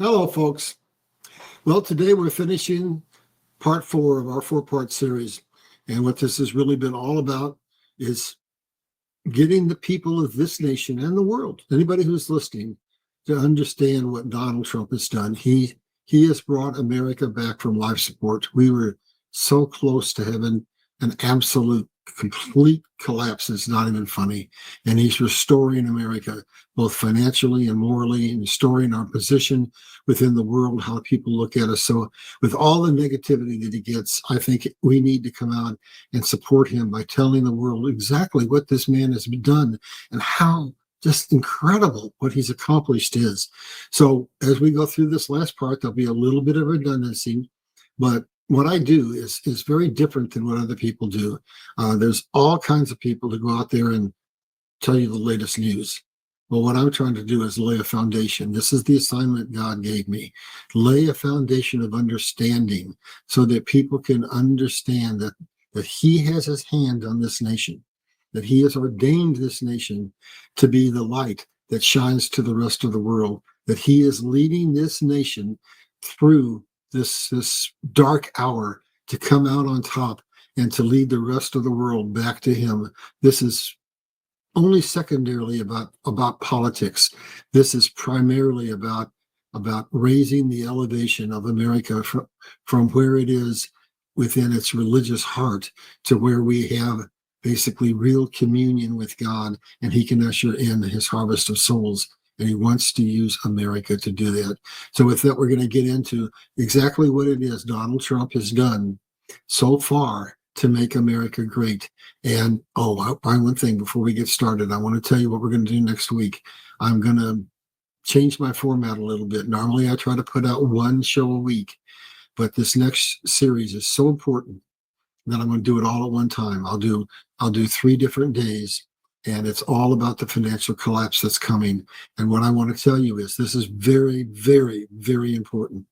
Hello, folks. Well, today we're finishing part four of our four-part series. And what this has really been all about is getting the people of this nation and the world, anybody who's listening, to understand what Donald Trump has done. He has brought America back from life support. We were so close to having an absolute complete collapse. It's not even funny. And he's restoring America both financially and morally, and restoring our position within the world, how people look at us. So with all the negativity that he gets, I think we need to come out and support him by telling the world exactly what this man has done and how just incredible what he's accomplished is. So as we go through this last part, there'll be a little bit of redundancy, but what I do is very different than what other people do. There's all kinds of people who go out there and tell you the latest news. Well, what I'm trying to do is lay a foundation. This is the assignment God gave me. Lay a foundation of understanding so that people can understand that he has his hand on this nation, that he has ordained this nation to be the light that shines to the rest of the world, that he is leading this nation through this dark hour to come out on top and to lead the rest of the world back to him. This is only secondarily about politics. This is primarily about raising the elevation of America from where it is within its religious heart to where we have basically real communion with God, and he can usher in his harvest of souls. And he wants to use America to do that. So with that, we're going to get into exactly what it is Donald Trump has done so far to make America great. And one thing before we get started, I want to tell you what we're going to do next week. I'm going to change my format a little bit. Normally I try to put out one show a week, but this next series is so important that I'm going to do it all at one time. I'll do 3 different days, and it's all about the financial collapse that's coming. And what I want to tell you is this is very, very, very important.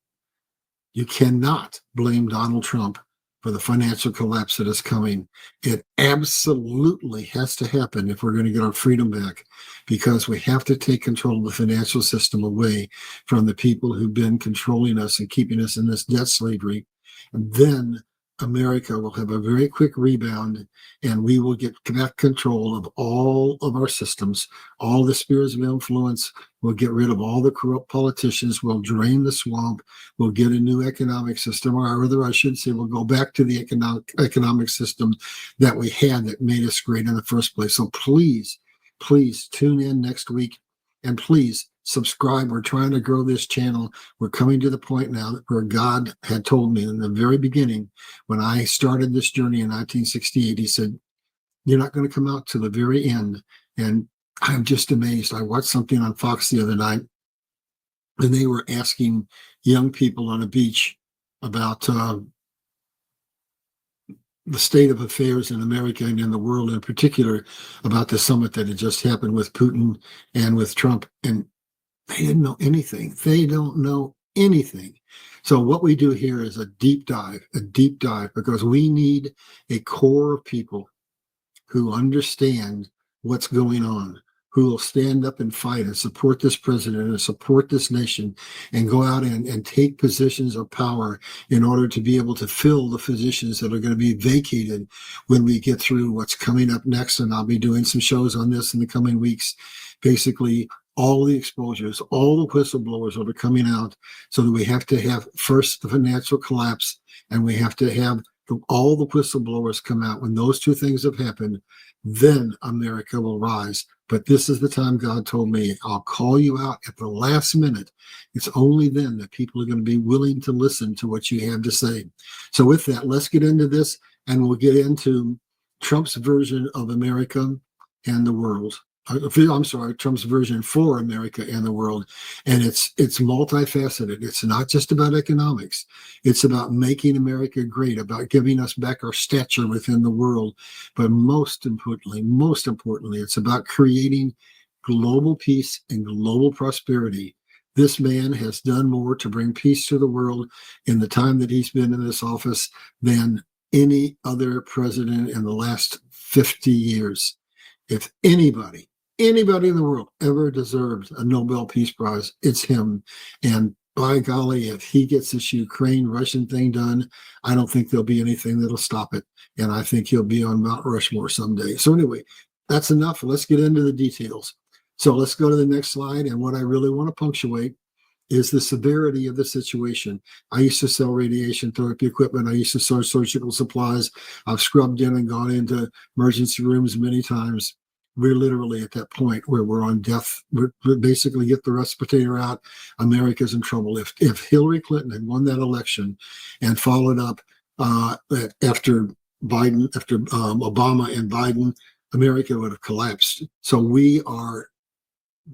You cannot blame Donald Trump for the financial collapse that is coming. It absolutely has to happen if we're going to get our freedom back, because we have to take control of the financial system away from the people who've been controlling us and keeping us in this debt slavery. And then America will have a very quick rebound, and we will get back control of all of our systems, all the spheres of influence. We'll get rid of all the corrupt politicians. We'll drain the swamp. We'll get a new economic system, or rather, I should say, we'll go back to the economic system that we had that made us great in the first place. So please, please tune in next week, and please subscribe. We're trying to grow this channel. We're coming to the point now where God had told me in the very beginning, when I started this journey in 1968, he said, you're not going to come out to the very end. And I'm just amazed. I watched something on Fox the other night, and they were asking young people on a beach about the state of affairs in America and in the world, in particular about the summit that had just happened with Putin and with Trump. And they didn't know anything. They don't know anything. So what we do here is a deep dive, because we need a core of people who understand what's going on, who will stand up and fight and support this president and support this nation and go out and take positions of power in order to be able to fill the positions that are going to be vacated when we get through what's coming up next. And I'll be doing some shows on this in the coming weeks. Basically, all the exposures, all the whistleblowers that are coming out, so that we have to have first the financial collapse, and we have to have all the whistleblowers come out. When those 2 things have happened, then America will rise. But this is the time God told me, I'll call you out at the last minute. It's only then that people are going to be willing to listen to what you have to say. So with that, let's get into this, and we'll get into Trump's version of America and the world. I'm sorry, Trump's version for America and the world. And it's multifaceted. It's not just about economics. It's about making America great, about giving us back our stature within the world. But most importantly, it's about creating global peace and global prosperity. This man has done more to bring peace to the world in the time that he's been in this office than any other president in the last 50 years. If anybody in the world ever deserves a Nobel Peace Prize, it's him. And by golly, if he gets this Ukraine-Russian thing done, I don't think there'll be anything that'll stop it. And I think he'll be on Mount Rushmore someday. So anyway, that's enough. Let's get into the details. So let's go to the next slide. And what I really want to punctuate is the severity of the situation. I used to sell radiation therapy equipment. I used to sell surgical supplies. I've scrubbed in and gone into emergency rooms many times. We're literally at that point where we're on death. We're basically get the respirator out. America's in trouble. If Hillary Clinton had won that election and followed up after Biden, after Obama and Biden, America would have collapsed. So we are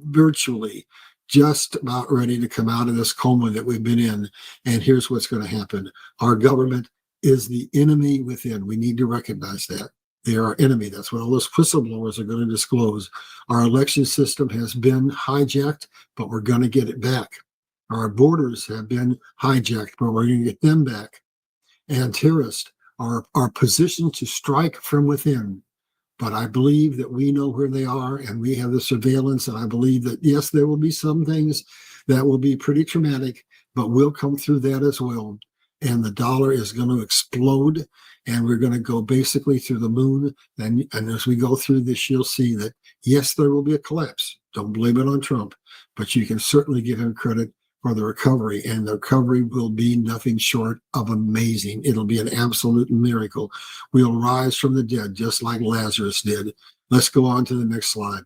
virtually just about ready to come out of this coma that we've been in. And here's what's going to happen. Our government is the enemy within. We need to recognize that. They are our enemy. That's what all those whistleblowers are going to disclose. Our election system has been hijacked, but we're going to get it back. Our borders have been hijacked, but we're going to get them back. And terrorists are positioned to strike from within. But I believe that we know where they are and we have the surveillance. And I believe that, yes, there will be some things that will be pretty traumatic, but we'll come through that as well. And the dollar is going to explode and we're going to go basically through the moon. And as we go through this, you'll see that, yes, there will be a collapse. Don't blame it on Trump, but you can certainly give him credit for the recovery. And the recovery will be nothing short of amazing. It'll be an absolute miracle. We'll rise from the dead just like Lazarus did. Let's go on to the next slide.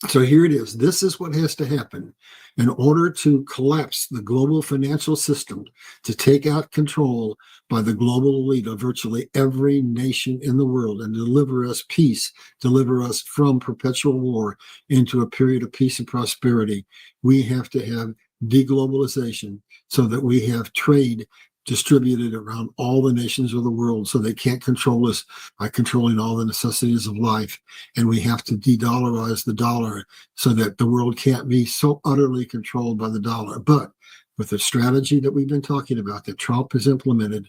So here it is. This is what has to happen in order to collapse the global financial system, to take out control by the global elite of virtually every nation in the world and deliver us peace, deliver us from perpetual war into a period of peace and prosperity. We have to have de-globalization so that we have trade distributed around all the nations of the world so they can't control us by controlling all the necessities of life. And we have to de-dollarize the dollar so that the world can't be so utterly controlled by the dollar. But with the strategy that we've been talking about that Trump has implemented,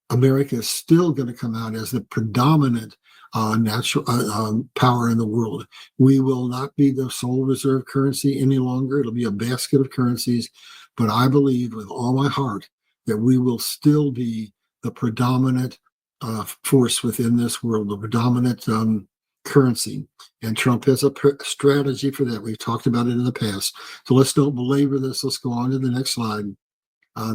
America is still going to come out as the predominant natural power in the world. We will not be the sole reserve currency any longer. It'll be a basket of currencies. But I believe with all my heart that we will still be the predominant force within this world, the predominant currency. And Trump has a strategy for that. We've talked about it in the past. So let's don't belabor this. Let's go on to the next slide.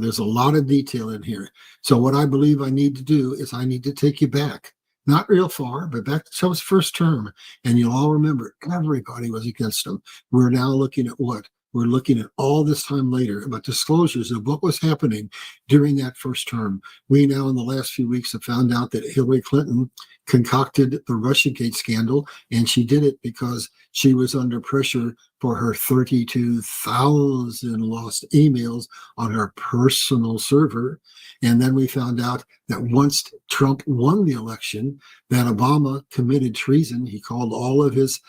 There's a lot of detail in here. So what I believe I need to do is I need to take you back, not real far, but back to Trump's first term. And you'll all remember everybody was against him. We're now looking at what? We're looking at all this time later about disclosures of what was happening during that first term. We now in the last few weeks have found out that Hillary Clinton concocted the Russiagate scandal, and she did it because she was under pressure for her 32,000 lost emails on her personal server. And then we found out that once Trump won the election, that Obama committed treason. He called all of his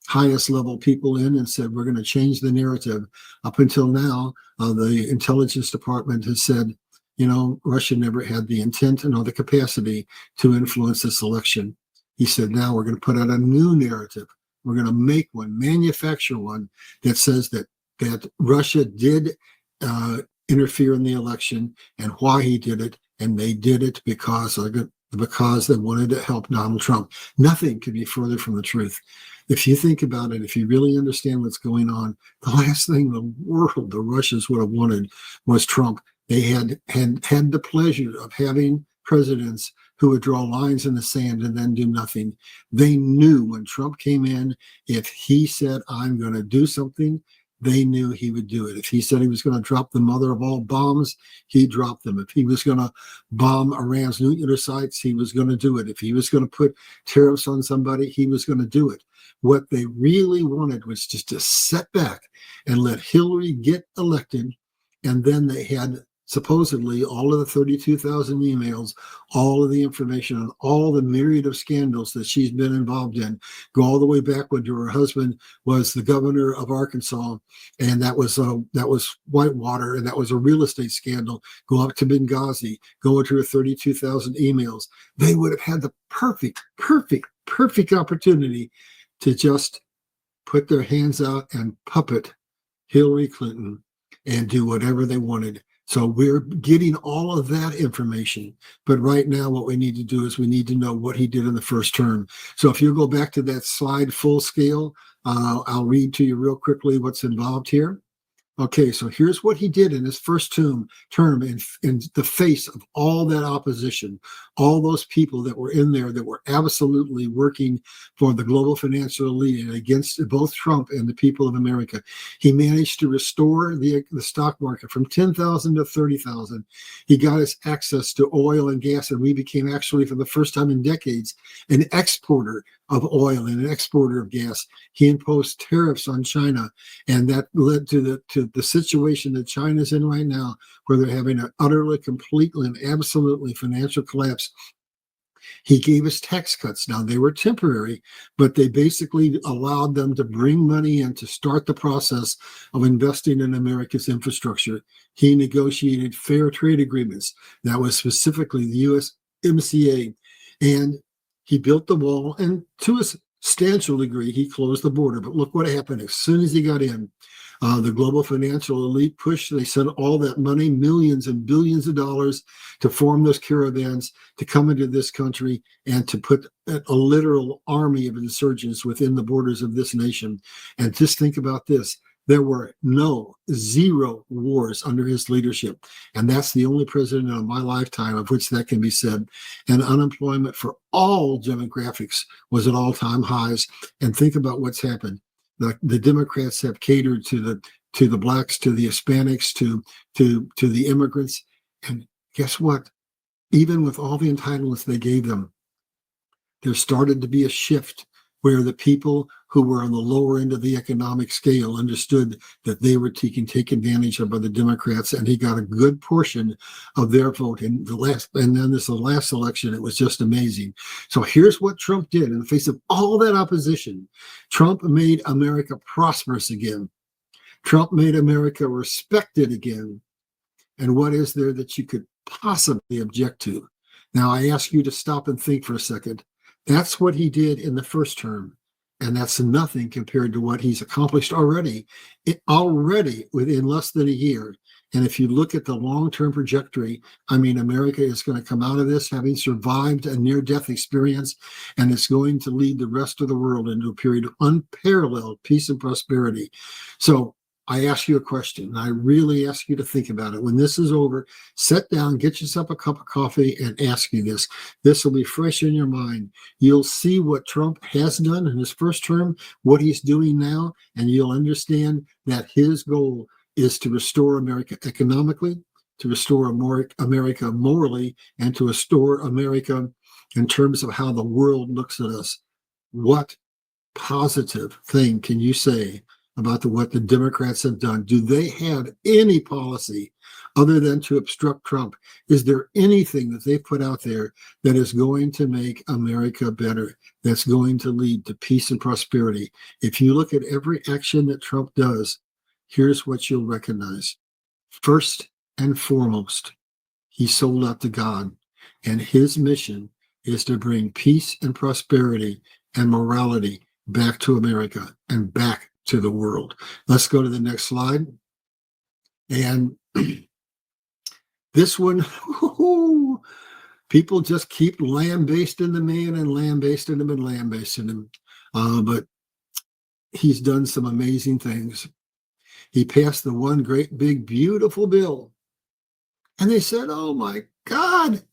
highest level people in and said, we're going to change the narrative. Up until now, the intelligence department has said, you know, Russia never had the intent nor the capacity to influence this election. He said, now we're going to put out a new narrative. We're going to make one, manufacture one that says that Russia did interfere in the election and why he did it. And they did it because they wanted to help Donald Trump. Nothing could be further from the truth. If you think about it, if you really understand what's going on, the last thing in the world the Russians would have wanted was Trump. They had the pleasure of having presidents who would draw lines in the sand and then do nothing. They knew when Trump came in, if he said, I'm going to do something, they knew he would do it. If he said he was going to drop the mother of all bombs, he dropped them. If he was going to bomb Iran's nuclear sites, he was going to do it. If he was going to put tariffs on somebody, he was going to do it. What they really wanted was just to sit back and let Hillary get elected. And then they had supposedly all of the 32,000 emails, all of the information on all the myriad of scandals that she's been involved in, go all the way back when her husband was the governor of Arkansas, and that was Whitewater, and that was a real estate scandal, go up to Benghazi, go into her 32,000 emails. They would have had the perfect opportunity to just put their hands out and puppet Hillary Clinton, and do whatever they wanted. So we're getting all of that information. But right now, what we need to do is we need to know what he did in the first term. So if you go back to that slide full scale, I'll read to you real quickly what's involved here. Okay, so here's what he did in his first term in the face of all that opposition, all those people that were in there that were absolutely working for the global financial elite and against both Trump and the people of America. He managed to restore the stock market from 10,000 to 30,000. He got us access to oil and gas, and we became actually, for the first time in decades, an exporter of oil and an exporter of gas. He imposed tariffs on China, and that led to the situation that China's in right now, where they're having an utterly, completely, and absolutely financial collapse. He gave us tax cuts. Now, they were temporary, but they basically allowed them to bring money in to start the process of investing in America's infrastructure. He negotiated fair trade agreements. That was specifically the USMCA. And he built the wall, and to a substantial degree, he closed the border. But look what happened as soon as he got in. The global financial elite pushed. They sent all that money, millions and billions of dollars, to form those caravans to come into this country and to put a literal army of insurgents within the borders of this nation. And just think about this. There were zero wars under his leadership. And that's the only president of my lifetime of which that can be said. And unemployment for all demographics was at all-time highs. And think about what's happened. The Democrats have catered to the blacks, to the Hispanics, to the immigrants. And guess what? Even with all the entitlements they gave them, there started to be a shift where the people who were on the lower end of the economic scale understood that they were taken advantage of by the Democrats, and he got a good portion of their vote. And then the last election, it was just amazing. So here's what Trump did in the face of all that opposition. Trump made America prosperous again. Trump made America respected again. And what is there that you could possibly object to? Now, I ask you to stop and think for a second. That's what he did in the first term. And that's nothing compared to what he's accomplished already within less than a year. And if you look at the long-term trajectory, I mean, America is going to come out of this having survived a near-death experience, and it's going to lead the rest of the world into a period of unparalleled peace and prosperity. So I ask you a question, and I really ask you to think about it. When this is over, sit down, get yourself a cup of coffee, and ask you this. This will be fresh in your mind. You'll see what Trump has done in his first term, what he's doing now, and you'll understand that his goal is to restore America economically, to restore America morally, and to restore America in terms of how the world looks at us. What positive thing can you say about what the Democrats have done? Do they have any policy other than to obstruct Trump? Is there anything that they've put out there that is going to make America better, that's going to lead to peace and prosperity? If you look at every action that Trump does, here's what you'll recognize. First and foremost, he sold out to God, and his mission is to bring peace and prosperity and morality back to America and back to the world. Let's go to the next slide. And this one, people just keep lambasting the man and lambasting him and lambasting him. But he's done some amazing things. He passed the one great, big, beautiful bill. And they said, oh my God,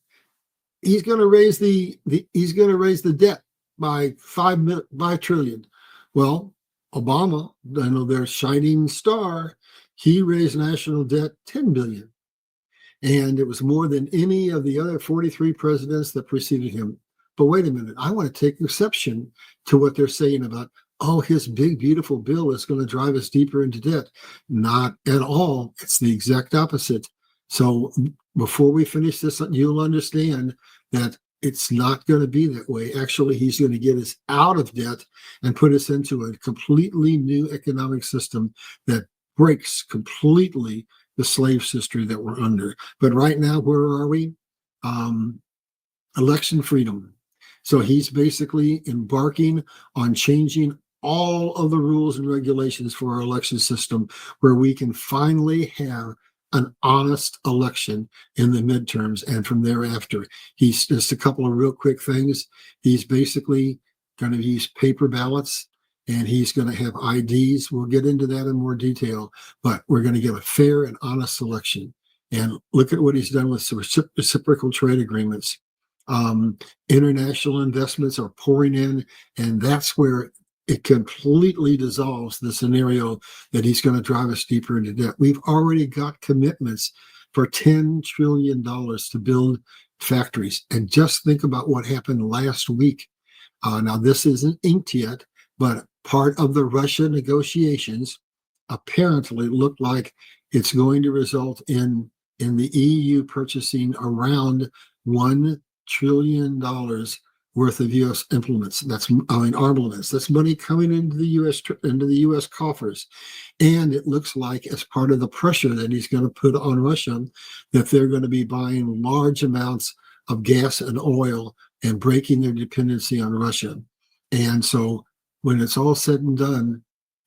he's going to raise the debt by $5 trillion. Well, Obama, I know their shining star, he raised national debt $10 billion. And it was more than any of the other 43 presidents that preceded him. But wait a minute, I want to take exception to what they're saying about, oh, his big, beautiful bill is going to drive us deeper into debt. Not at all. It's the exact opposite. So before we finish this, you'll understand that it's not going to be that way. Actually, he's going to get us out of debt and put us into a completely new economic system that breaks completely the slave system that we're under. But right now, where are we? Election freedom. So he's basically embarking on changing all of the rules and regulations for our election system where we can finally have an honest election in the midterms and from thereafter. He's just a couple of real quick things. He's basically going to use paper ballots and he's going to have IDs. We'll get into that in more detail, but we're going to get a fair and honest election. And look at what he's done with reciprocal trade agreements. International investments are pouring in, and that's where it completely dissolves the scenario that he's going to drive us deeper into debt. We've already got commitments for $10 trillion to build factories. And just think about what happened last week. Now, this isn't inked yet, but part of the Russia negotiations apparently look like it's going to result in the EU purchasing around $1 trillion worth of U.S. implements. Armaments. That's money coming into the U.S. coffers, and it looks like as part of the pressure that he's going to put on Russia, that they're going to be buying large amounts of gas and oil and breaking their dependency on Russia. And so, when it's all said and done,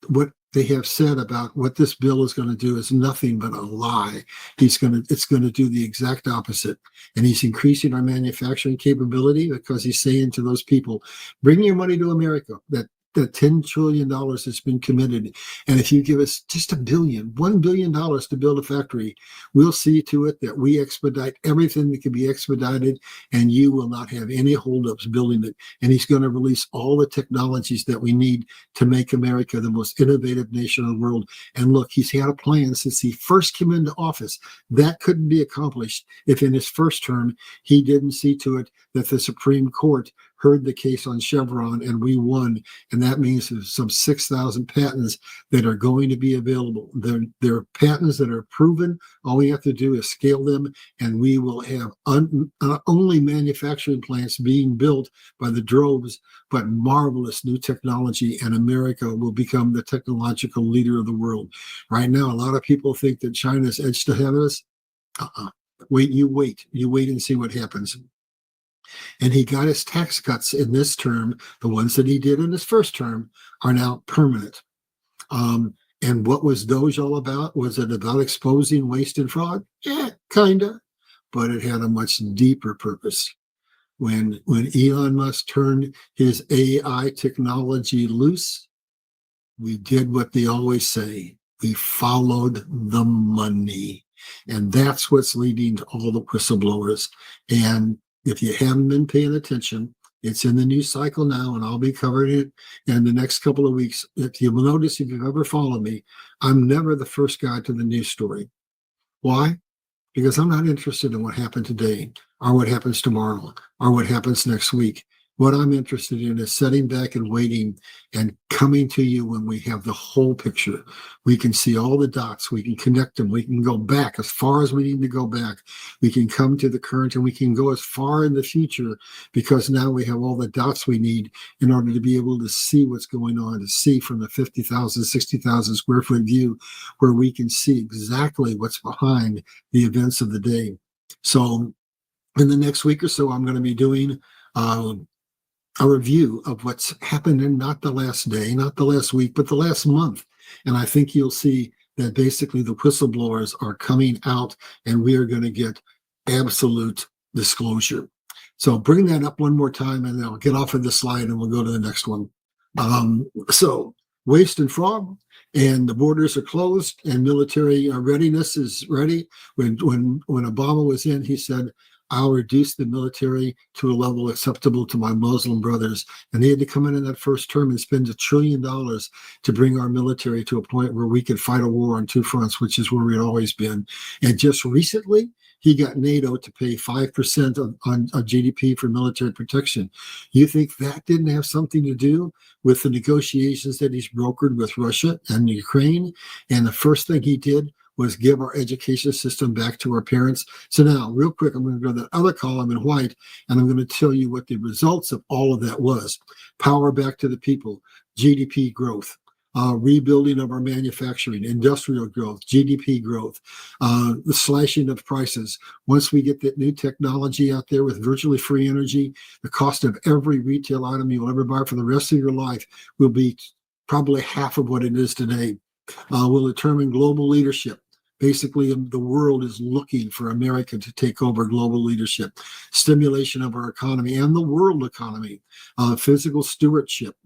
what they have said about what this bill is going to do is nothing but a lie. It's going to do the exact opposite. And he's increasing our manufacturing capability because he's saying to those people, bring your money to America. That $10 trillion has been committed. And if you give us just $1 billion to build a factory, we'll see to it that we expedite everything that can be expedited, and you will not have any holdups building it. And he's going to release all the technologies that we need to make America the most innovative nation in the world. And look, he's had a plan since he first came into office. That couldn't be accomplished if in his first term he didn't see to it that the Supreme Court heard the case on Chevron and we won. And that means there's some 6,000 patents that are going to be available. They're patents that are proven. All we have to do is scale them, and we will have not only manufacturing plants being built by the droves, but marvelous new technology, and America will become the technological leader of the world. Right now, a lot of people think that China's edged ahead of us. Wait and see what happens. And he got his tax cuts in this term. The ones that he did in his first term are now permanent. And what was Doge all about? Was it about exposing waste and fraud? Yeah, kind of. But it had a much deeper purpose. When Elon Musk turned his AI technology loose, we did what they always say. We followed the money. And that's what's leading to all the whistleblowers. And if you haven't been paying attention, it's in the news cycle now, and I'll be covering it in the next couple of weeks. If you'll notice, if you've ever followed me, I'm never the first guy to the news story. Why? Because I'm not interested in what happened today or what happens tomorrow or what happens next week. What I'm interested in is sitting back and waiting and coming to you when we have the whole picture. We can see all the dots. We can connect them. We can go back as far as we need to go back. We can come to the current, and we can go as far in the future because now we have all the dots we need in order to be able to see what's going on, to see from the 50,000, 60,000 square foot view where we can see exactly what's behind the events of the day. So in the next week or so, I'm going to be doing a review of what's happened in not the last day, not the last week, but the last month. And I think you'll see that basically the whistleblowers are coming out, and we are going to get absolute disclosure. So bring that up one more time, and then I'll get off of this slide and we'll go to the next one. So waste and fraud, and the borders are closed, and military readiness is ready. When Obama was in, he said, I'll reduce the military to a level acceptable to my Muslim brothers. And they had to come in that first term and spend $1 trillion to bring our military to a point where we could fight a war on two fronts, which is where we'd always been. And just recently, he got NATO to pay 5% on GDP for military protection. You think that didn't have something to do with the negotiations that he's brokered with Russia and Ukraine? And the first thing he did was give our education system back to our parents. So now, real quick, I'm going to go to that other column in white, and I'm going to tell you what the results of all of that was. Power back to the people, GDP growth, rebuilding of our manufacturing, industrial growth, GDP growth, the slashing of prices. Once we get that new technology out there with virtually free energy, the cost of every retail item you'll ever buy for the rest of your life will be probably half of what it is today, will determine global leadership. Basically, the world is looking for America to take over global leadership, stimulation of our economy and the world economy, physical stewardship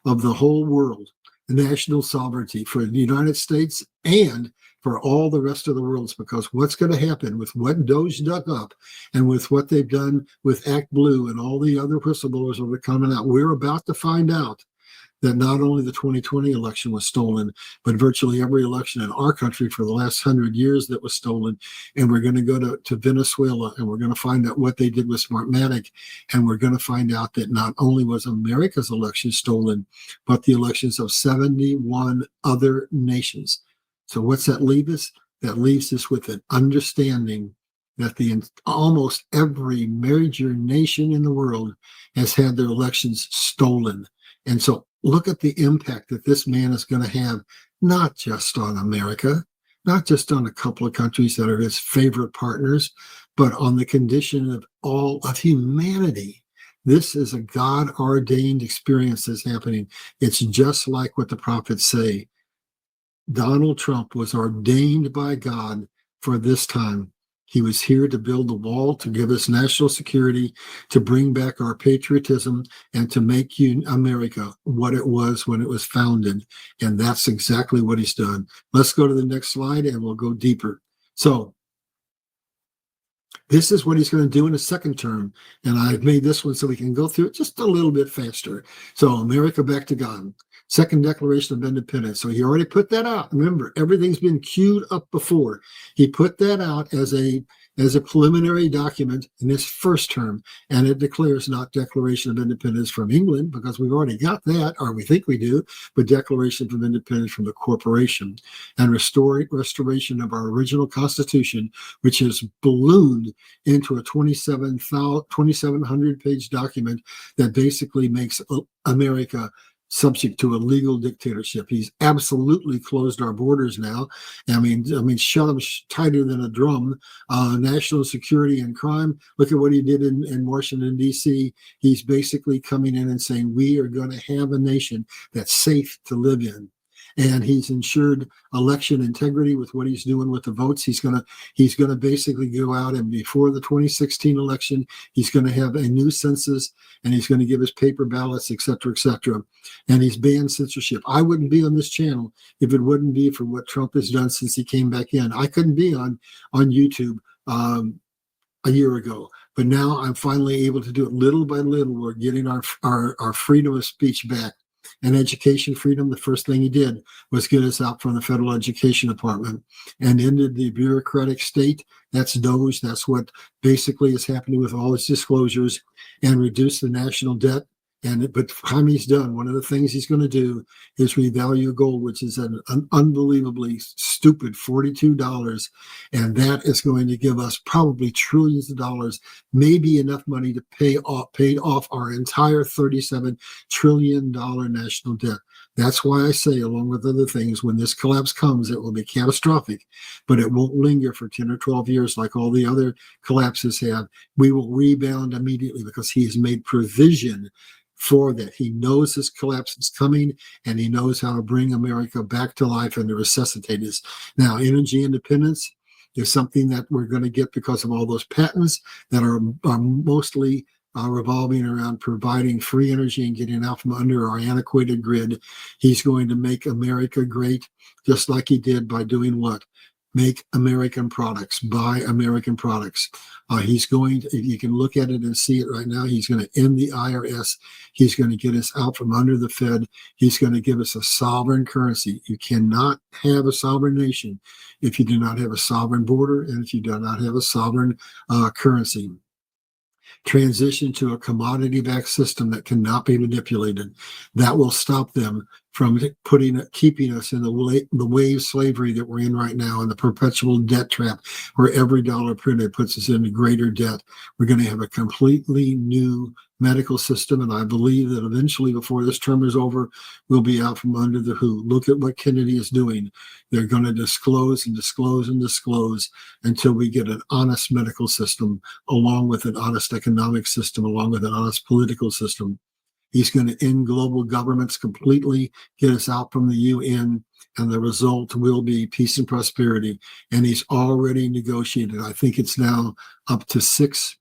of the whole world, national sovereignty for the United States and for all the rest of the world. Because what's going to happen with what Doge dug up and with what they've done with Act Blue and all the other whistleblowers that are coming out, we're about to find out that not only the 2020 election was stolen, but virtually every election in our country for the last 100 years that was stolen. And we're going to go to Venezuela, and we're going to find out what they did with Smartmatic. And we're going to find out that not only was America's election stolen, but the elections of 71 other nations. So what's that leave us? That leaves us with an understanding that almost every major nation in the world has had their elections stolen. And so look at the impact that this man is going to have, not just on America, not just on a couple of countries that are his favorite partners, but on the condition of all of humanity. This is a God-ordained experience that's happening. It's just like what the prophets say. Donald Trump was ordained by God for this time. He was here to build the wall, to give us national security, to bring back our patriotism, and to make America what it was when it was founded. And that's exactly what he's done. Let's go to the next slide and we'll go deeper. So this is what he's going to do in a second term. And I've made this one so we can go through it just a little bit faster. So America back to God. Second Declaration of Independence. So he already put that out. Remember, everything's been queued up before. He put that out as a preliminary document in his first term, and it declares not Declaration of Independence from England, because we've already got that, or we think we do, but Declaration of Independence from the corporation, and restoration of our original Constitution, which has ballooned into a 2,700-page document that basically makes America subject to a legal dictatorship. He's absolutely closed our borders now. I mean, shut them tighter than a drum. National security and crime. Look at what he did in Washington, D.C. He's basically coming in and saying, we are going to have a nation that's safe to live in. And he's ensured election integrity with what he's doing with the votes. He's gonna basically go out, and before the 2016 election, he's going to have a new census, and he's going to give us paper ballots, et cetera, et cetera. And he's banned censorship. I wouldn't be on this channel if it wouldn't be for what Trump has done since he came back in. I couldn't be on YouTube a year ago, but now I'm finally able to do it little by little. We're getting our freedom of speech back. And education freedom, the first thing he did was get us out from the federal education department and ended the bureaucratic state. That's Doge. That's what basically is happening with all his disclosures, and reduce the national debt. But time he's done, one of the things he's going to do is revalue gold, which is an unbelievably stupid $42. And that is going to give us probably trillions of dollars, maybe enough money to pay off our entire $37 trillion national debt. That's why I say, along with other things, when this collapse comes, it will be catastrophic, but it won't linger for 10 or 12 years like all the other collapses have. We will rebound immediately because he has made provision for that. He knows this collapse is coming, and he knows how to bring America back to life and to resuscitate us. Now, energy independence is something that we're going to get because of all those patents that are mostly revolving around providing free energy and getting out from under our antiquated grid. He's going to make America great, just like he did by doing what? Make American products, buy American products. He's going to, you can look at it and see it right now. He's going to end the IRS. He's going to get us out from under the Fed. He's going to give us a sovereign currency. You cannot have a sovereign nation if you do not have a sovereign border and if you do not have a sovereign currency. Transition to a commodity-backed system that cannot be manipulated. That will stop them from keeping us in the wave slavery that we're in right now, in the perpetual debt trap, where every dollar printed puts us into greater debt. We're going to have a completely new medical system, and I believe that eventually, before this term is over, we'll be out from under the WHO. Look at what Kennedy is doing. They're going to disclose and disclose and disclose until we get an honest medical system, along with an honest economic system, along with an honest political system. He's going to end global governments completely, get us out from the UN, and the result will be peace and prosperity. And he's already negotiated. I think it's now up to six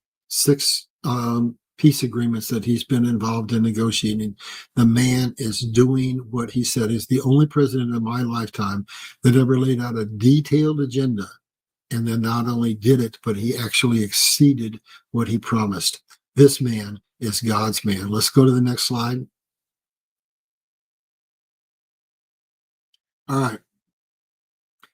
peace agreements that he's been involved in negotiating. The man is doing what he said. He's the only president in my lifetime that ever laid out a detailed agenda and then not only did it, but he actually exceeded what he promised. This man is God's man. Let's go to the next slide. All right.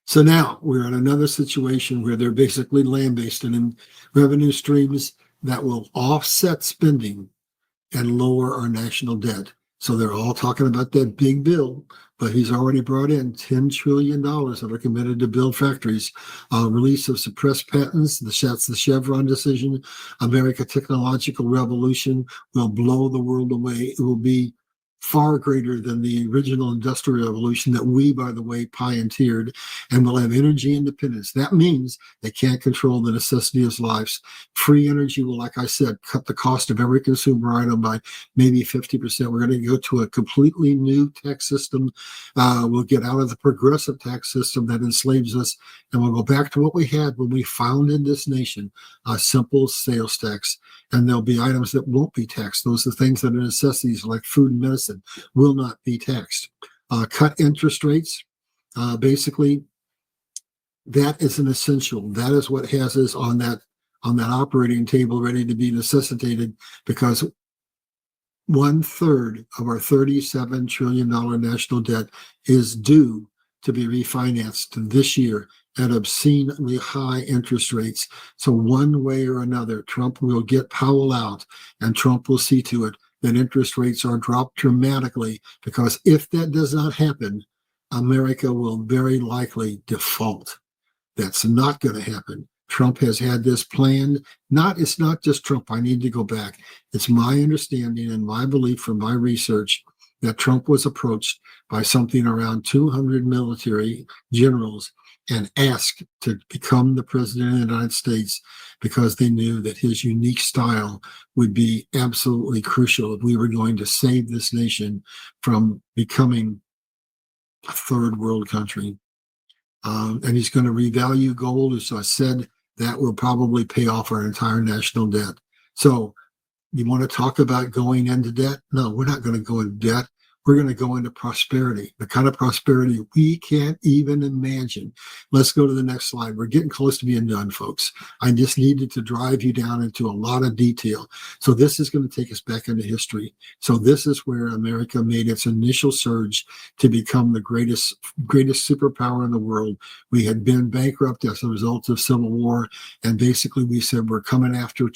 So now we're in another situation where they're basically land-based and in revenue streams that will offset spending and lower our national debt. So they're all talking about that big bill, but he's already brought in $10 trillion that are committed to build factories. Release of suppressed patents, that's the Chevron decision. America technological revolution will blow the world away. It will be far greater than the original industrial revolution that we, by the way, pioneered, and we'll have energy independence. That means they can't control the necessity of lives. Free energy will, like I said, cut the cost of every consumer item by maybe 50%. We're going to go to a completely new tax system. We'll get out of the progressive tax system that enslaves us, and we'll go back to what we had when we founded this nation, a simple sales tax. And there'll be items that won't be taxed. Those are things that are necessities like food and medicine will not be taxed. Cut interest rates. Basically, that is an essential. That is what has us on that operating table ready to be necessitated, because 1/3 of our $37 trillion national debt is due to be refinanced this year at obscenely high interest rates. So one way or another, Trump will get Powell out, and Trump will see to it that interest rates are dropped dramatically, because if that does not happen, America will very likely default. That's not going to happen. Trump has had this planned. It's not just Trump. I need to go back. It's my understanding and my belief from my research that Trump was approached by something around 200 military generals and asked to become the president of the United States, because they knew that his unique style would be absolutely crucial if we were going to save this nation from becoming a third world country. And he's going to revalue gold. As I said, that will probably pay off our entire national debt. So you want to talk about going into debt? No, we're not going to go into debt. We're going to go into prosperity, the kind of prosperity we can't even imagine. Let's go to the next slide. We're getting close to being done, folks. I just needed to drive you down into a lot of detail. So this is going to take us back into history. So this is where America made its initial surge to become the greatest superpower in the world. We had been bankrupt as a result of Civil War, and basically we said, we're coming after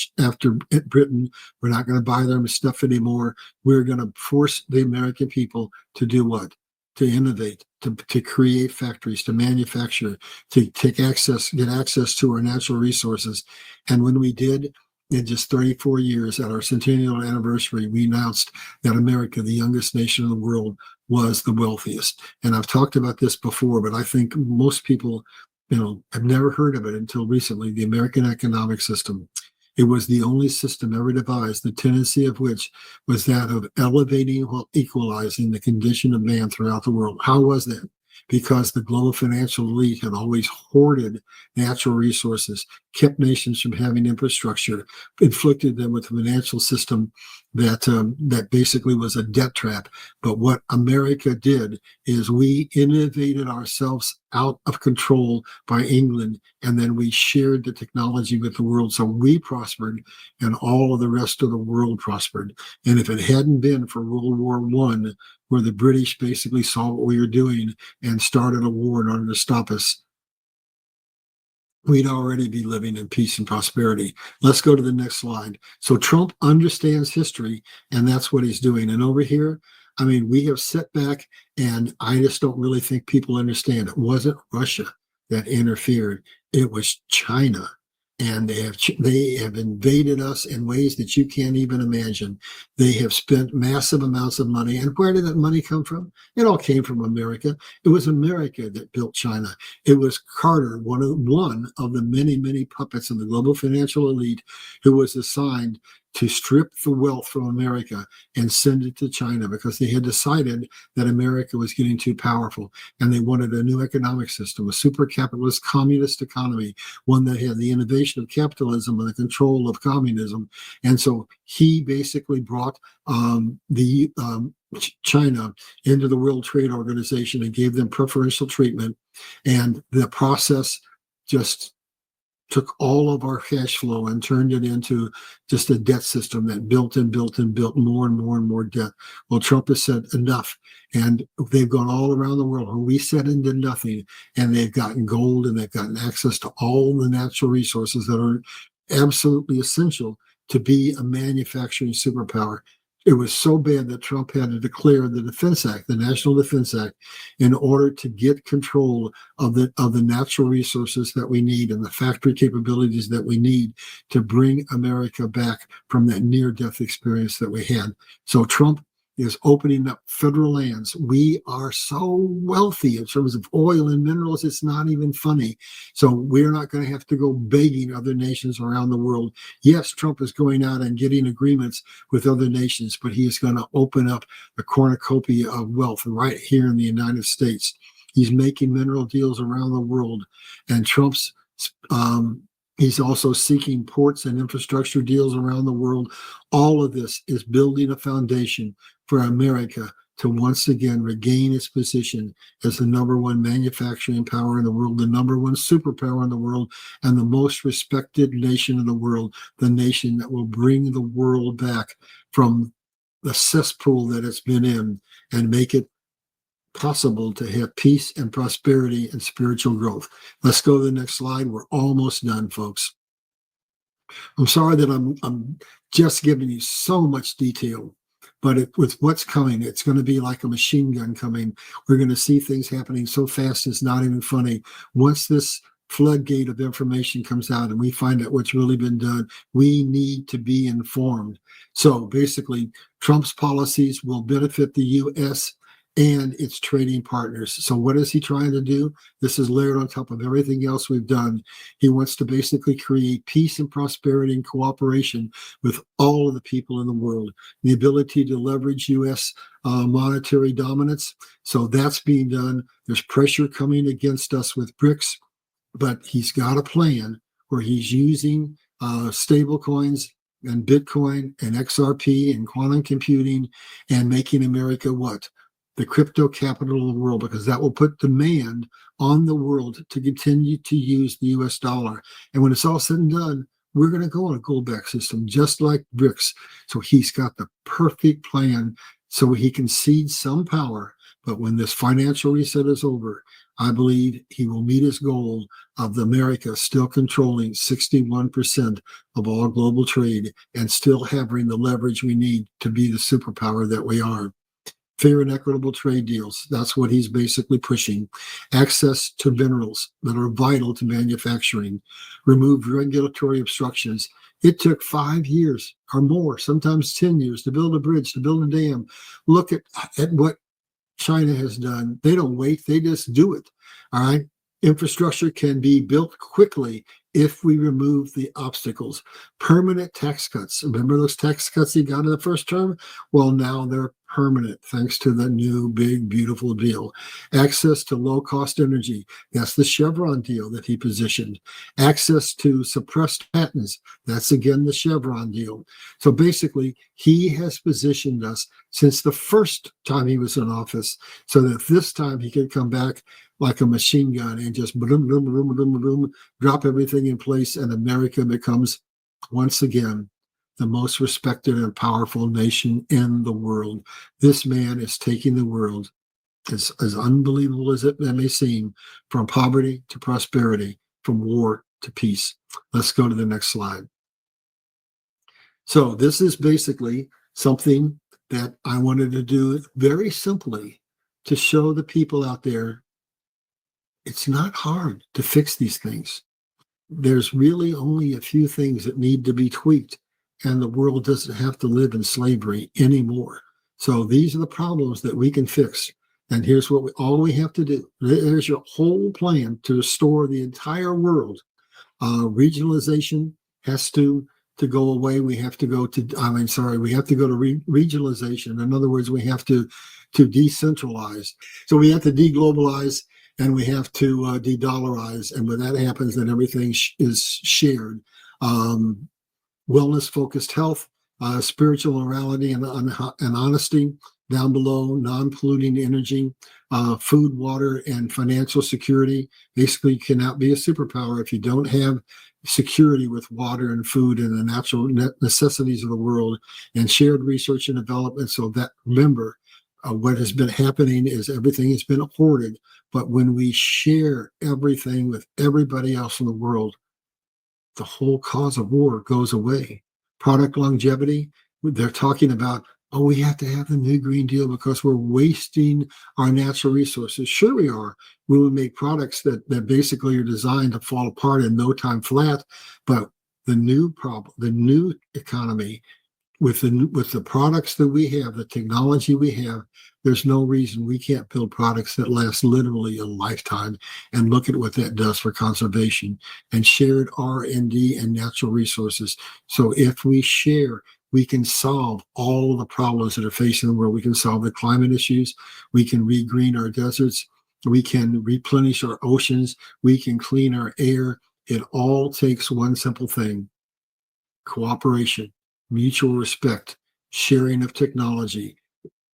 Britain. We're not going to buy their stuff anymore. We're going to force the American people to do what? To innovate, to create factories, to manufacture, to get access to our natural resources. And when we did, in just 34 years, at our centennial anniversary, we announced that America, the youngest nation in the world, was the wealthiest. And I've talked about this before, but I think most people, have never heard of it until recently, the American economic system. It was the only system ever devised, the tendency of which was that of elevating while equalizing the condition of man throughout the world. How was that? Because the global financial elite had always hoarded natural resources, kept nations from having infrastructure, inflicted them with a financial system that basically was a debt trap. But what America did is we innovated ourselves out of control by England, and then we shared the technology with the world. So we prospered, and all of the rest of the world prospered. And if it hadn't been for World War I, where the British basically saw what we were doing and started a war in order to stop us, we'd already be living in peace and prosperity. Let's go to the next slide. So Trump understands history, and that's what he's doing. And over here, we have set back, and I just don't really think people understand. It wasn't Russia that interfered. It was China. And they have invaded us in ways that you can't even imagine. They have spent massive amounts of money. And where did that money come from? It all came from America. It was America that built China. It was Carter, one of the many, many puppets in the global financial elite, who was assigned to strip the wealth from America and send it to China because they had decided that America was getting too powerful and they wanted a new economic system, a super capitalist communist economy, one that had the innovation of capitalism and the control of communism. And so he basically brought China into the World Trade Organization and gave them preferential treatment. And the process just took all of our cash flow and turned it into just a debt system that built and built and built more and more and more debt. Well, Trump has said enough, and they've gone all around the world where we said and did nothing, and they've gotten gold and they've gotten access to all the natural resources that are absolutely essential to be a manufacturing superpower. It was so bad that Trump had to declare the Defense Act, the National Defense Act, in order to get control of the natural resources that we need and the factory capabilities that we need to bring America back from that near-death experience that we had. So Trump is opening up federal lands. We are so wealthy in terms of oil and minerals, it's not even funny. So we're not going to have to go begging other nations around the world. Yes, Trump is going out and getting agreements with other nations, but he is going to open up a cornucopia of wealth right here in the United States. He's making mineral deals around the world, and Trump's he's also seeking ports and infrastructure deals around the world. All of this is building a foundation for America to once again regain its position as the number one manufacturing power in the world, the number one superpower in the world, and the most respected nation in the world, the nation that will bring the world back from the cesspool that it's been in and make it possible to have peace and prosperity and spiritual growth. Let's go to the next slide. We're almost done, folks. I'm sorry that I'm just giving you so much detail, but with what's coming, it's going to be like a machine gun coming. We're going to see things happening so fast it's not even funny. Once this floodgate of information comes out and we find out what's really been done, we need to be informed. So basically, Trump's policies will benefit the U.S. and its trading partners. So what is he trying to do? This is layered on top of everything else we've done. He wants to basically create peace and prosperity and cooperation with all of the people in the world, the ability to leverage U.S. Monetary dominance. So that's being done. There's pressure coming against us with BRICS, but he's got a plan where he's using stable coins and Bitcoin and XRP and quantum computing and making America what? The crypto capital of the world, because that will put demand on the world to continue to use the US dollar. And when it's all said and done, we're going to go on a gold-backed system, just like BRICS. So he's got the perfect plan so he can cede some power. But when this financial reset is over, I believe he will meet his goal of America still controlling 61% of all global trade and still having the leverage we need to be the superpower that we are. Fair and equitable trade deals. That's what he's basically pushing. Access to minerals that are vital to manufacturing. Remove regulatory obstructions. It took 5 years or more, sometimes 10 years, to build a bridge, to build a dam. Look at what China has done. They don't wait, they just do it. All right. Infrastructure can be built quickly if we remove the obstacles. Permanent tax cuts. Remember those tax cuts he got in the first term? Well, now they're permanent thanks to the new big, beautiful deal. Access to low-cost energy. That's the Chevron deal that he positioned. Access to suppressed patents. That's again the Chevron deal. So basically, he has positioned us since the first time he was in office so that this time he could come back like a machine gun and just boom, boom, boom, boom, boom, drop everything in place, and America becomes once again the most respected and powerful nation in the world. This man is taking the world, as unbelievable as it may seem, from poverty to prosperity, from war to peace. Let's go to the next slide. So this is basically something that I wanted to do very simply to show the people out there it's not hard to fix these things. There's really only a few things that need to be tweaked, and the world doesn't have to live in slavery anymore. So these are the problems that we can fix. And here's what all we have to do. There's your whole plan to restore the entire world. Regionalization has to to go away, we have to go to, we have to go to regionalization. In other words, we have to decentralize. So we have to deglobalize, and we have to de-dollarize. And when that happens, then everything is shared. Wellness-focused health, spiritual morality and honesty. Down below, non-polluting energy, food, water, and financial security. Basically, you cannot be a superpower if you don't have security with water and food and the natural necessities of the world, and shared research and development. So that, remember, what has been happening is everything has been hoarded. But when we share everything with everybody else in the world, the whole cause of war goes away. Product longevity, they're talking about, oh, we have to have the new Green Deal because we're wasting our natural resources. Sure we are. We will make products that basically are designed to fall apart in no time flat. But the new economy, with the products that we have, the technology we have, there's no reason we can't build products that last literally a lifetime. And look at what that does for conservation and shared R&D and natural resources. So if we share, we can solve all of the problems that are facing the world. We can solve the climate issues. We can regreen our deserts. We can replenish our oceans. We can clean our air. It all takes one simple thing: cooperation, mutual respect, sharing of technology.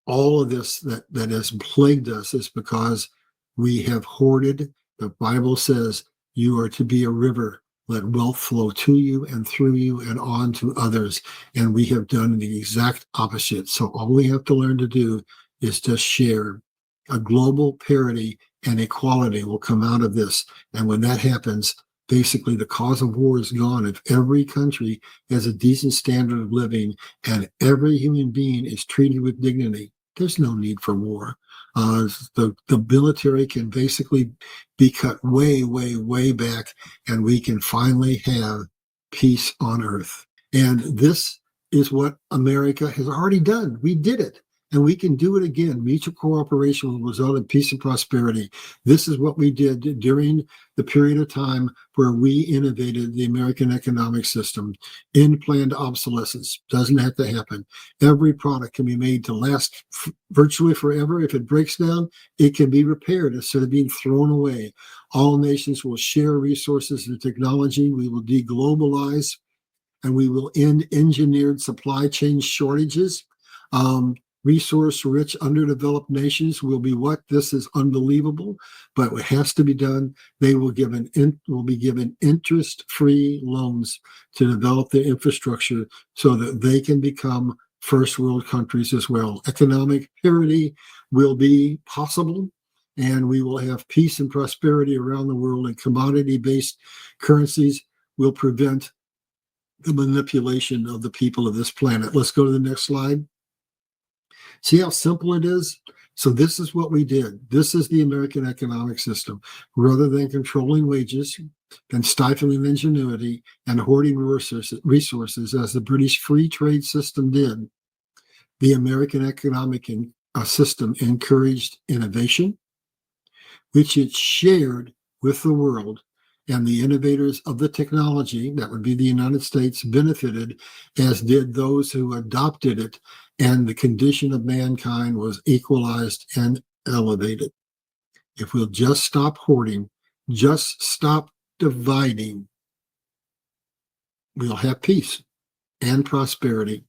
All of this that has plagued us is because we have hoarded. The Bible says you are to be a river. Let wealth flow to you and through you and on to others. And we have done the exact opposite. So all we have to learn to do is just share. A global parity and equality will come out of this. And when that happens, basically the cause of war is gone. If every country has a decent standard of living and every human being is treated with dignity, there's no need for war. The military can basically be cut way, way, way back, and we can finally have peace on earth. And this is what America has already done. We did it. And we can do it again. Mutual cooperation will result in peace and prosperity. This is what we did during the period of time where we innovated the American economic system. In planned obsolescence doesn't have to happen. Every product can be made to last virtually forever. If it breaks down, it can be repaired instead of being thrown away. All nations will share resources and technology. We will deglobalize, and we will end engineered supply chain shortages. Resource-rich, underdeveloped nations will be what? This is unbelievable, but it has to be done. They will be given interest-free loans to develop their infrastructure so that they can become first world countries as well. Economic parity will be possible, and we will have peace and prosperity around the world, and commodity-based currencies will prevent the manipulation of the people of this planet. Let's go to the next slide. See how simple it is? So this is what we did. This is the American economic system. Rather than controlling wages and stifling ingenuity and hoarding resources as the British free trade system did, the American economic system encouraged innovation, which it shared with the world, and the innovators of the technology, that would be the United States, benefited, as did those who adopted it, and the condition of mankind was equalized and elevated. If we'll just stop hoarding, just stop dividing, we'll have peace and prosperity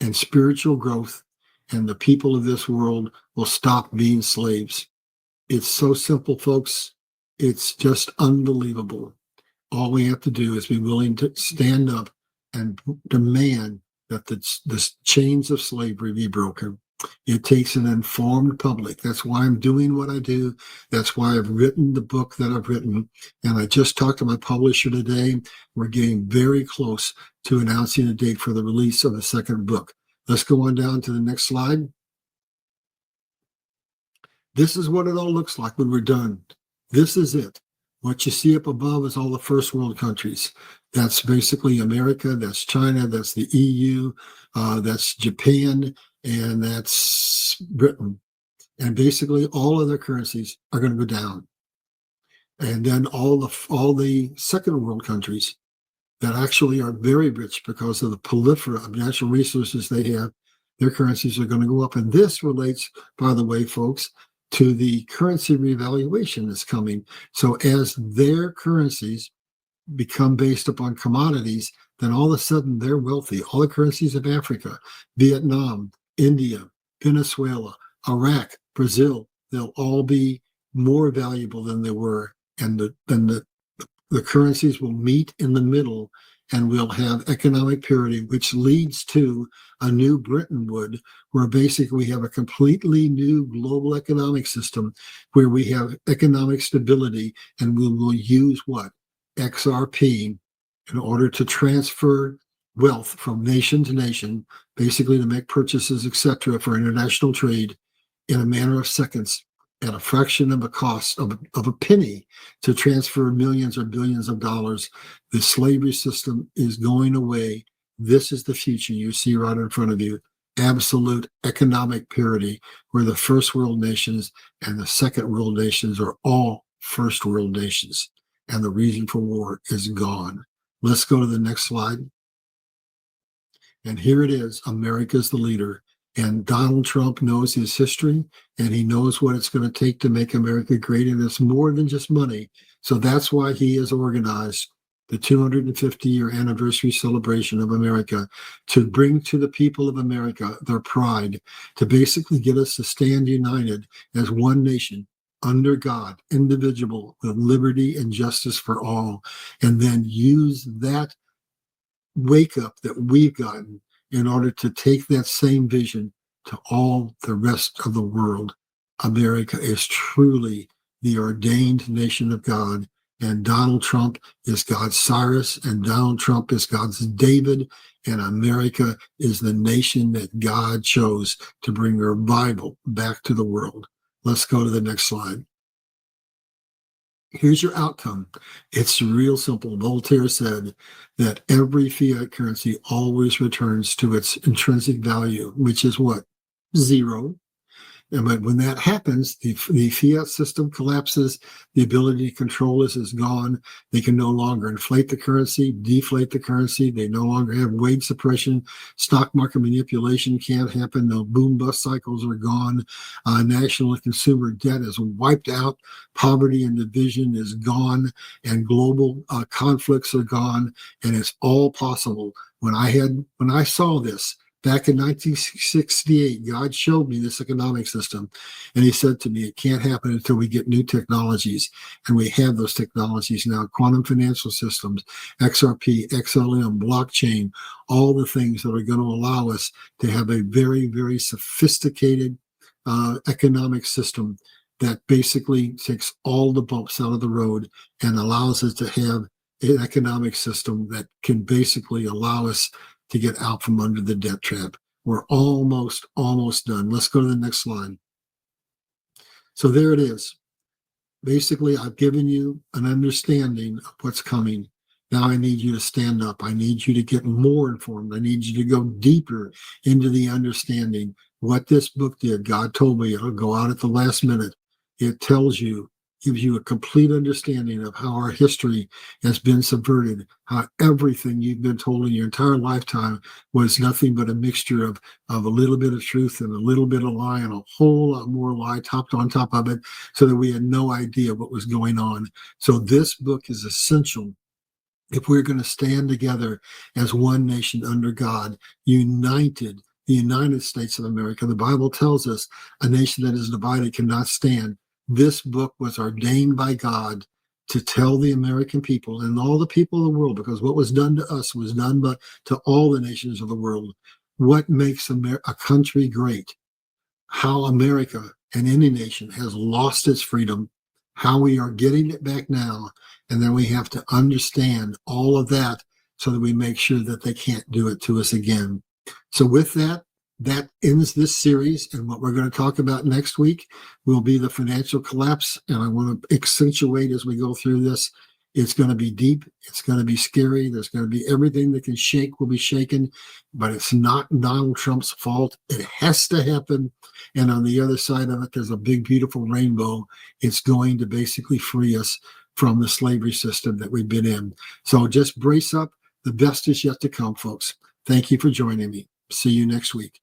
and spiritual growth, and the people of this world will stop being slaves. It's so simple, folks. It's just unbelievable. All we have to do is be willing to stand up and demand that the chains of slavery be broken. It takes an informed public. That's why I'm doing what I do. That's why I've written the book that I've written. And I just talked to my publisher today. We're getting very close to announcing a date for the release of the second book. Let's go on down to the next slide. This is what it all looks like when we're done. This is it. What you see up above is all the first world countries. That's basically America, that's China, that's the EU, that's Japan, and that's Britain. And basically all other currencies are going to go down. And then all the second world countries that actually are very rich because of the plethora of natural resources they have, their currencies are going to go up. And this relates, by the way, folks, to the currency revaluation that's coming. So as their currencies become based upon commodities, then all of a sudden they're wealthy. All the currencies of Africa, Vietnam, India, Venezuela, Iraq, Brazil, they'll all be more valuable than they were. And the currencies will meet in the middle, and we'll have economic parity, which leads to a new Bretton Woods, where basically we have a completely new global economic system where we have economic stability, and we will use what? XRP in order to transfer wealth from nation to nation, basically to make purchases, etc., for international trade in a matter of seconds at a fraction of a cost of a penny to transfer millions or billions of dollars. The slavery system is going away. This is the future you see right in front of you. Absolute economic parity, where the first world nations and the second world nations are all first world nations. And the reason for war is gone. Let's go to the next slide. And here it is. America's the leader. And Donald Trump knows his history, and he knows what it's going to take to make America great. And it's more than just money. So that's why he has organized the 250-year anniversary celebration of America to bring to the people of America their pride, to basically get us to stand united as one nation under God, indivisible, with liberty and justice for all, and then use that wake up that we've gotten in order to take that same vision to all the rest of the world. America is truly the ordained nation of God, and Donald Trump is God's Cyrus, and Donald Trump is God's David, and America is the nation that God chose to bring revival back to the world. Let's go to the next slide. Here's your outcome. It's real simple. Voltaire said that every fiat currency always returns to its intrinsic value, which is what? Zero. But when that happens, the fiat system collapses. The ability to control this is gone. They can no longer inflate the currency, deflate the currency. They no longer have wage suppression. Stock market manipulation can't happen. No boom bust cycles are gone. National and consumer debt is wiped out. Poverty and division is gone. And global conflicts are gone. And it's all possible. When I saw this, back in 1968, God showed me this economic system, and he said to me, it can't happen until we get new technologies, and we have those technologies now: quantum financial systems, XRP, XLM, blockchain, all the things that are going to allow us to have a very, very sophisticated economic system that basically takes all the bumps out of the road and allows us to have an economic system that can basically allow us to get out from under the debt trap. We're almost done. Let's go to the next slide. So there it is. Basically, I've given you an understanding of what's coming. Now I need you to stand up. I need you to get more informed. I need you to go deeper into the understanding. What this book did, God told me it'll go out at the last minute. It tells you, gives you a complete understanding of how our history has been subverted, how everything you've been told in your entire lifetime was nothing but a mixture of a little bit of truth and a little bit of lie and a whole lot more lie topped on top of it, so that we had no idea what was going on. So this book is essential if we're going to stand together as one nation under God, united, the United States of America. The Bible tells us a nation that is divided cannot stand. This book was ordained by God to tell the American people and all the people of the world, because what was done to us was done to all the nations of the world. What makes a country great? How America and any nation has lost its freedom, how we are getting it back now, and then we have to understand all of that so that we make sure that they can't do it to us again. So with that, that ends this series, and what we're going to talk about next week will be the financial collapse. And I want to accentuate as we go through this, it's going to be deep, it's going to be scary, there's going to be everything that can shake will be shaken, but it's not Donald Trump's fault. It has to happen. And on the other side of it, there's a big, beautiful rainbow. It's going to basically free us from the slavery system that we've been in. So just brace up. The best is yet to come, folks. Thank you for joining me. See you next week.